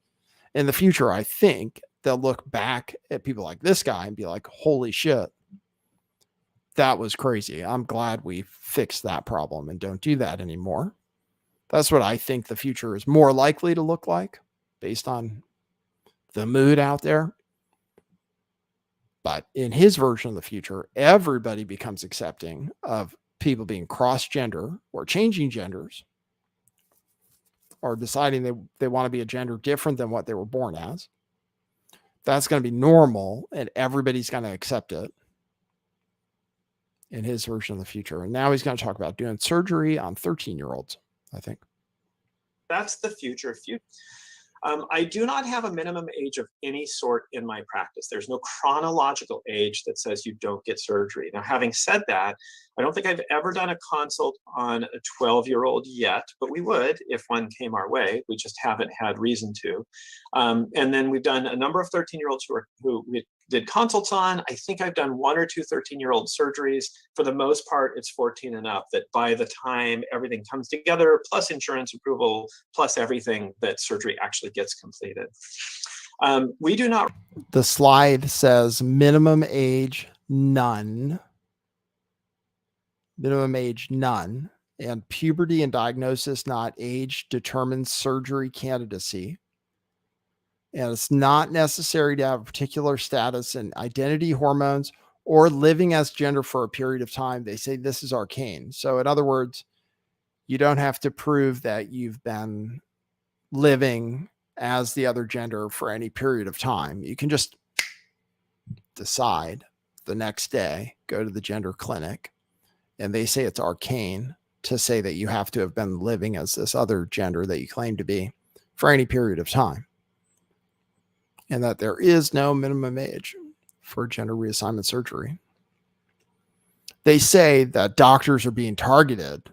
In the future, I think they'll look back at people like this guy and be like, holy shit, that was crazy. I'm glad we fixed that problem and don't do that anymore. That's what I think the future is more likely to look like based on the mood out there. But in his version of the future, everybody becomes accepting of people being cross-gender or changing genders or deciding they want to be a gender different than what they were born as. That's going to be normal and everybody's going to accept it in his version of the future. And now he's going to talk about doing surgery on 13-year-olds, I think. That's the future. I do not have a minimum age of any sort in my practice. There's no chronological age that says you don't get surgery. Now, having said that, I don't think I've ever done a consult on a 12-year-old yet, but we would if one came our way. We just haven't had reason to. And then we've done a number of 13-year-olds who we did consults on. I think I've done 1 or 2 13-year-old surgeries. For the most part, it's 14 and up, that by the time everything comes together, plus insurance approval, plus everything, that surgery actually gets completed. We do not. The slide says minimum age, none. Minimum age, none. And puberty and diagnosis, not age, determines surgery candidacy. And it's not necessary to have a particular status in identity, hormones, or living as gender for a period of time. They say this is arcane. So in other words, you don't have to prove that you've been living as the other gender for any period of time. You can just decide the next day, go to the gender clinic, and they say it's arcane to say that you have to have been living as this other gender that you claim to be for any period of time. And that there is no minimum age for gender reassignment surgery. They say that doctors are being targeted.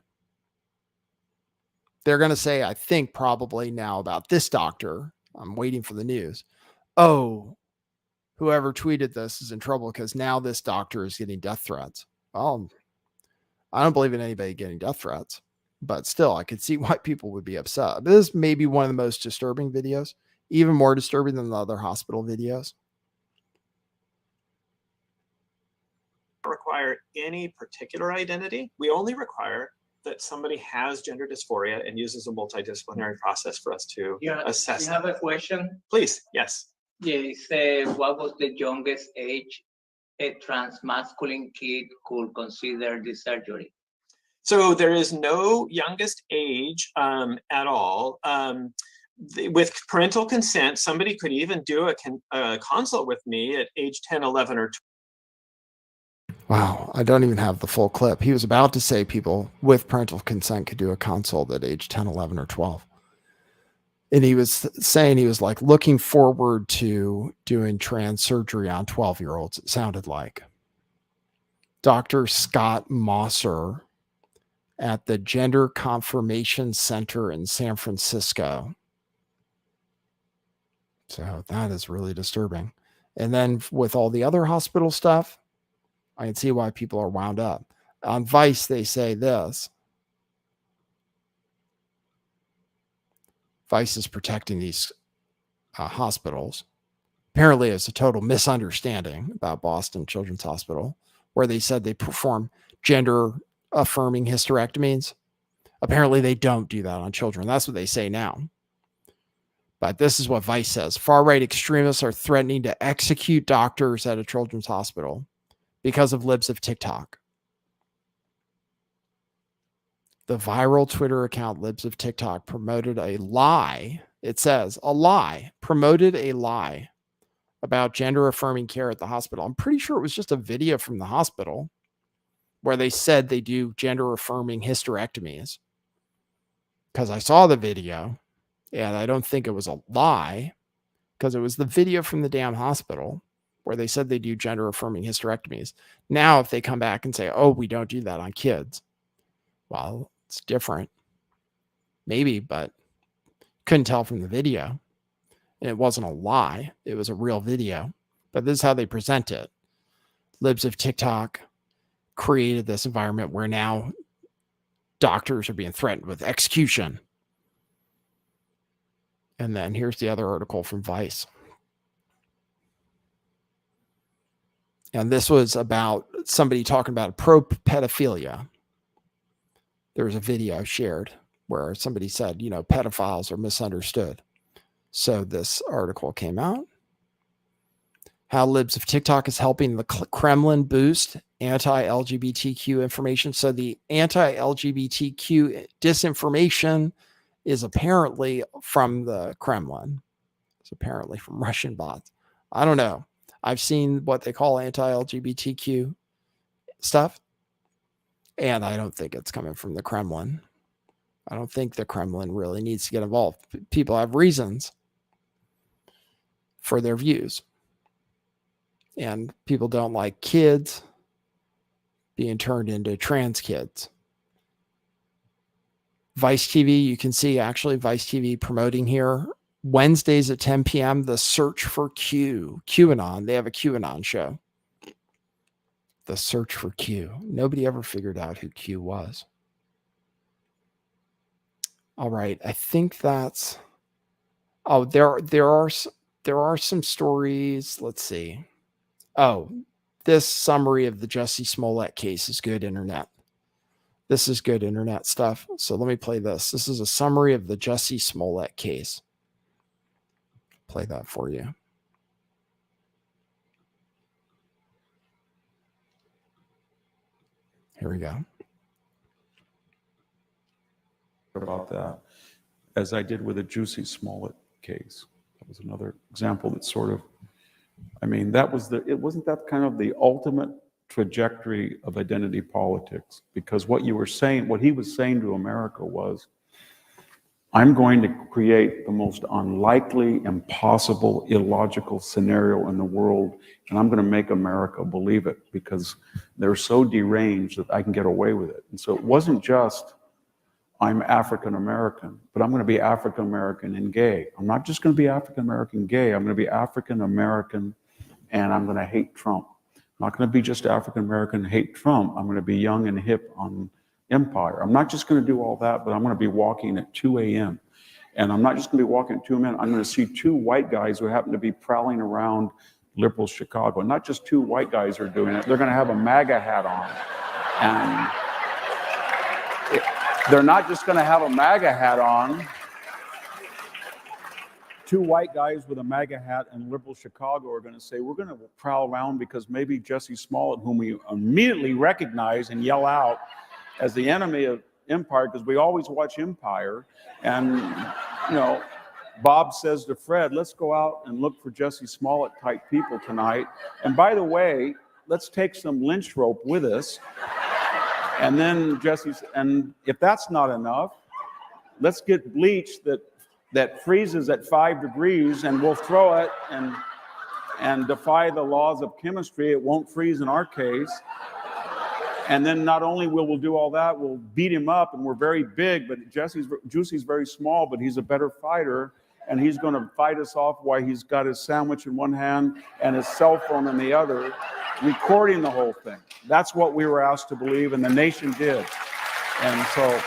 They're going to say, I think probably now about this doctor, I'm waiting for the news. Oh, whoever tweeted this is in trouble because now this doctor is getting death threats. Well, I don't believe in anybody getting death threats, but still, I could see why people would be upset. This may be one of the most disturbing videos, even more disturbing than the other hospital videos. Require any particular identity. We only require that somebody has gender dysphoria and uses a multidisciplinary process for us to assess. You have a question? Please, yes. Yes, what was the youngest age a trans masculine kid could consider the surgery? So there is no youngest age at all. With parental consent, somebody could even do a consult with me at age 10, 11, or 12. Wow, I don't even have the full clip. He was about to say people with parental consent could do a consult at age 10, 11, or 12. And he was saying he was like looking forward to doing trans surgery on 12-year-olds, it sounded like. Dr. Scott Mosser at the Gender Confirmation Center in San Francisco. So that is really disturbing. And then with all the other hospital stuff, I can see why people are wound up. On Vice, they say this. Vice is protecting these hospitals. Apparently, it's a total misunderstanding about Boston Children's Hospital, where they said they perform gender-affirming hysterectomies. Apparently, they don't do that on children. That's what they say now. But this is what Vice says. Far-right extremists are threatening to execute doctors at a children's hospital because of libs of TikTok. The viral Twitter account Libs of TikTok promoted a lie. It says a lie, promoted a lie about gender affirming care at the hospital. I'm pretty sure it was just a video from the hospital where they said they do gender affirming hysterectomies, because I saw the video and I don't think it was a lie, because it was the video from the damn hospital where they said they do gender affirming hysterectomies. Now, if they come back and say, oh, we don't do that on kids, well, it's different. Maybe, but couldn't tell from the video. And it wasn't a lie. It was a real video. But this is how they present it. Libs of TikTok created this environment where now doctors are being threatened with execution. And then here's the other article from Vice. And this was about somebody talking about pro-pedophilia. There was a video shared where somebody said, pedophiles are misunderstood. So this article came out. How Libs of TikTok is helping the Kremlin boost anti-LGBTQ information. So the anti-LGBTQ disinformation is apparently from the Kremlin. It's apparently from Russian bots. I don't know. I've seen what they call anti-LGBTQ stuff, and I don't think it's coming from the Kremlin. I don't think the Kremlin really needs to get involved. People have reasons for their views. And people don't like kids being turned into trans kids. Vice TV, you can see actually Vice TV promoting here. Wednesdays at 10 p.m., The Search for Q. QAnon. They have a QAnon show. The Search for Q. Nobody ever figured out who Q was. All right. I think that's... Oh, there are some stories. Let's see. Oh, this summary of the Jussie Smollett case is good internet. This is good internet stuff. So let me play this. This is a summary of the Jussie Smollett case. Play that for you. Here we go. About that, as I did with the Jussie Smollett case. That was another example that sort of, wasn't that kind of the ultimate trajectory of identity politics? Because what he was saying to America was, I'm going to create the most unlikely, impossible, illogical scenario in the world, and I'm going to make America believe it because they're so deranged that I can get away with it. And so it wasn't just, I'm African American, but I'm going to be African American and gay. I'm not just going to be African American gay. I'm going to be African American, and I'm going to hate Trump. I'm not going to be just African American and hate Trump. I'm going to be young and hip on Empire. I'm not just going to do all that, but I'm going to be walking at 2 a.m. And I'm not just going to be walking at 2 a.m. I'm going to see two white guys who happen to be prowling around liberal Chicago. Not just two white guys are doing it. They're going to have a MAGA hat on. And they're not just going to have a MAGA hat on. Two white guys with a MAGA hat in liberal Chicago are going to say, we're going to prowl around because maybe Jussie Smollett, whom we immediately recognize and yell out as the enemy of Empire, because we always watch Empire. And, Bob says to Fred, let's go out and look for Jussie Smollett type people tonight. And by the way, let's take some lynch rope with us. And then and if that's not enough, let's get bleach that freezes at 5 degrees, and we'll throw it and defy the laws of chemistry. It won't freeze in our case. And then not only will we do all that, we'll beat him up, and we're very big, but Jussie's very small, but he's a better fighter, and he's going to fight us off while he's got his sandwich in one hand and his cell phone in the other, recording the whole thing. That's what we were asked to believe, and the nation did. And so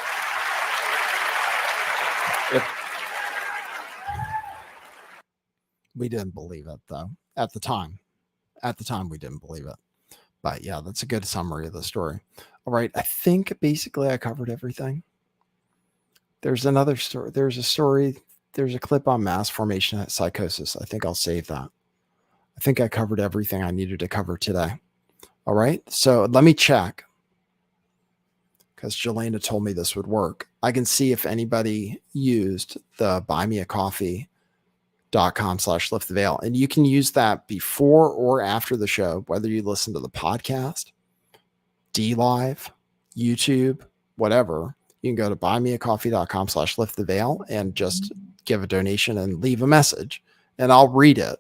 we didn't believe it, though, at the time. At the time, we didn't believe it. But yeah, that's a good summary of the story. All right. I think basically I covered everything. There's another story. There's a clip on mass formation psychosis. I think I'll save that. I think I covered everything I needed to cover today. All right. So let me check, because Jelena told me this would work. I can see if anybody used the buymeacoffee.com/lifttheveil. And you can use that before or after the show, whether you listen to the podcast, DLive, YouTube, whatever. You can go to buymeacoffee.com/lifttheveil and just give a donation and leave a message, and I'll read it,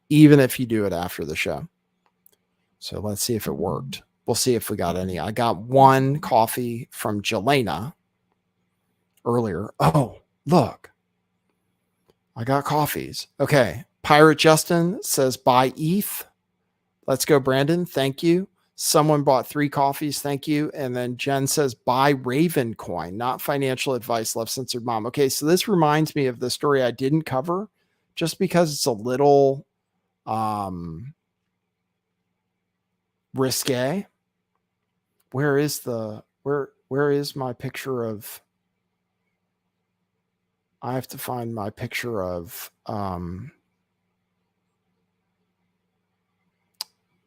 even if you do it after the show. So let's see if it worked. We'll see if we got any. I got one coffee from Jelena earlier. Oh, look. I got coffees. Okay. Pirate Justin says buy ETH. Let's go, Brandon. Thank you. Someone bought 3 coffees. Thank you. And then Jen says buy Raven coin, not financial advice, left censored mom. Okay. So this reminds me of the story I didn't cover just because it's a little risque. Where is my picture of, I have to find my picture of,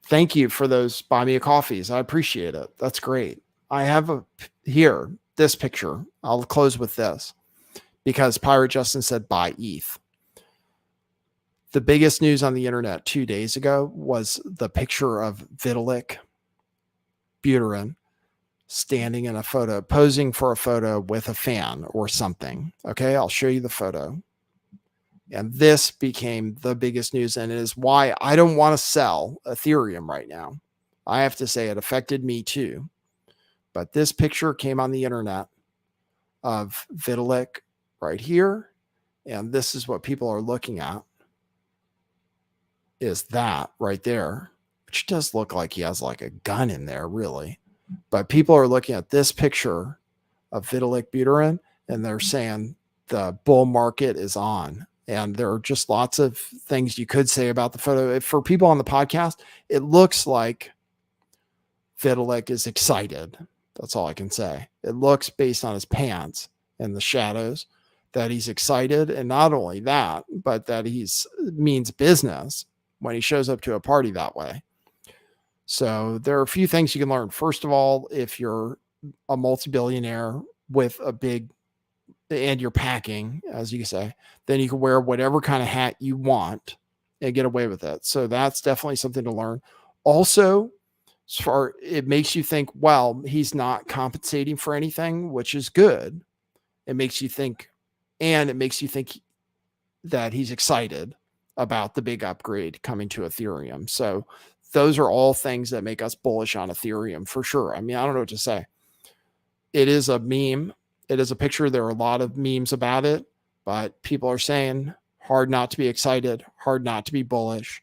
thank you for those buy me a coffees. I appreciate it. That's great. I have this picture. I'll close with this because Pirate Justin said buy ETH. The biggest news on the internet 2 days ago was the picture of Vitalik Buterin standing in a photo, posing for a photo with a fan or something. Okay, I'll show you the photo. And this became the biggest news, and it is why I don't want to sell Ethereum right now. I have to say it affected me too. But this picture came on the internet of Vitalik right here, and this is what people are looking at, is that right there, which does look like he has like a gun in there, really. But people are looking at this picture of Vitalik Buterin, and they're saying the bull market is on. And there are just lots of things you could say about the photo. For people on the podcast, it looks like Vitalik is excited. That's all I can say. It looks, based on his pants and the shadows, that he's excited. And not only that, but that he's means business when he shows up to a party that way. So there are a few things you can learn. First of all, if you're a multi-billionaire with a big, and you're packing, as you say, then you can wear whatever kind of hat you want and get away with it. So that's definitely something to learn. Also, it makes you think, well, he's not compensating for anything, which is good. It makes you think, and it makes you think that he's excited about the big upgrade coming to Ethereum. So those are all things that make us bullish on Ethereum for sure. I mean, I don't know what to say. It is a meme. It is a picture. There are a lot of memes about it, but people are saying hard not to be excited, hard not to be bullish,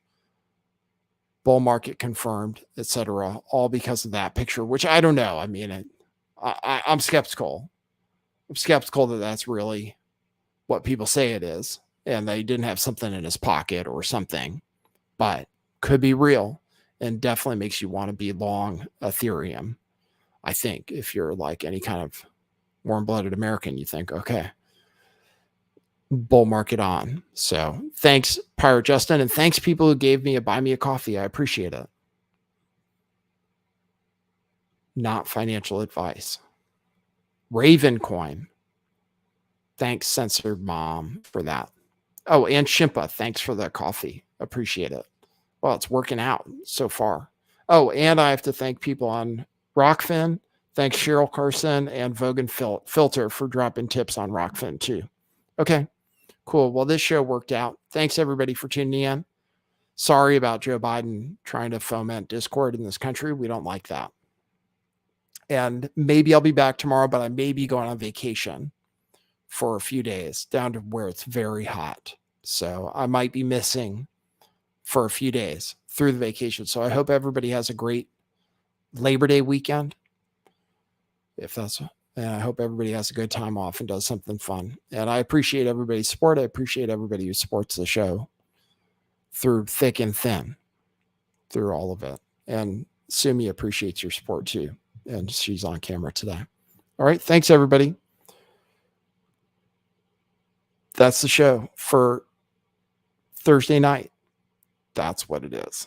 bull market confirmed, etc. All because of that picture, which I don't know. I mean, I'm skeptical. I'm skeptical that that's really what people say it is, and they didn't have something in his pocket or something, but could be real, and definitely makes you want to be long Ethereum. I think if you're like any kind of warm-blooded American, you think, okay, bull market on. So thanks, Pirate Justin, and thanks people who gave me a buy me a coffee. I appreciate it. Not financial advice. Raven coin. Thanks, Censored Mom, for that. Oh, and Shimpa, thanks for the coffee. Appreciate it. Well, it's working out so far. Oh, and I have to thank people on Rockfin. Thanks, Cheryl Carson and Vogan Filter for dropping tips on Rockfin too. Okay, cool. Well, this show worked out. Thanks everybody for tuning in. Sorry about Joe Biden trying to foment discord in this country. We don't like that. And maybe I'll be back tomorrow, but I may be going on vacation for a few days down to where it's very hot. So I might be missing for a few days through the vacation. So I hope everybody has a great Labor Day weekend. And I hope everybody has a good time off and does something fun. And I appreciate everybody's support. I appreciate everybody who supports the show through thick and thin, through all of it. And Sumi appreciates your support too. And she's on camera today. All right. Thanks, everybody. That's the show for Thursday night. That's what it is.